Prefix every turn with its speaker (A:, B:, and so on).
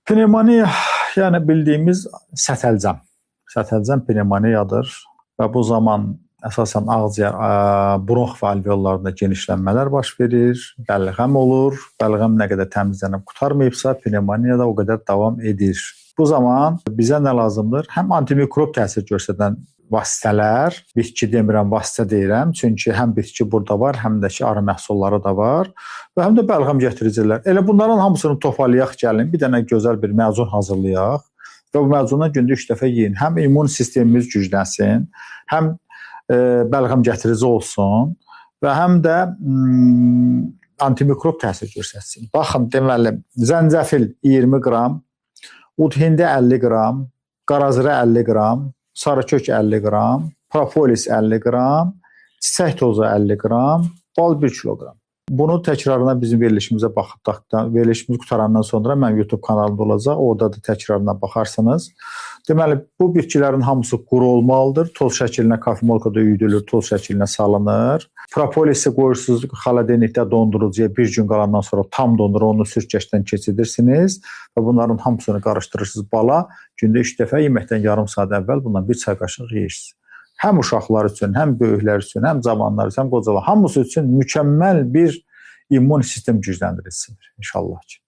A: Pnevmoniya, yəni bildiyimiz sətəlcəm pnevmoniyadır və bu zaman əsasən ağciyər, bronx və alveollarda genişlənmələr baş verir, bəlğəm olur. Bəlğəm nə qədər təmizlənib qurtarmayıbsa, pnevmoniya da o qədər davam edir. Bu zaman bizə nə lazımdır? Həm antimikrob təsir göstərən vasitələr, bitki demirəm, vasitə deyirəm, çünki həm bitki burada var, həm də ki, arı məhsulları da var və həm də bəlğəm gətiricilər. Elə bunların hamısını toparlayaq gəlin, bir dənə gözəl bir məzun hazırlayaq və bu məzundan gündə 3 dəfə yeyin. Həm immun sistemimiz güclənsin, həm bəlğəm gətirici olsun və həm də antimikrob təsir göstərsin. Baxın, deməli, zəncəfil 20 qram, ud hindi 50 qram, qarazirə 50 qram, sarıkök 50 qram, propolis 50 qram, çiçək tozu 50 qram, bal 1 kiloqram. Bunu təkrarına bizim verilişimizə baxdıqdan, verilişimiz qutarandan sonra mən YouTube kanalında olacaq, orada da təkrarına baxarsınız. Deməli, bu bitkilərin hamısı quru olmalıdır. Toz şəkilinə kafemolkada üyüdülür, toz şəkilinə salınır. Propolisi qoyursunuz xaladenikdə dondurucuya, bir gün qalandan sonra tam dondur, onu sürtgəçdən keçirirsiniz və bunların hamısını qarışdırırsınız bala. Gündə 3 dəfə yeməkdən yarım saat əvvəl bundan 1 çay qaşığı yeyirsiniz. Həm uşaqlar üçün, həm böyüklər üçün, həm cavanlar üçün, həm qocalar, hamısı üçün mükəmməl bir immun sistem gücləndiricisidir inşallah ki.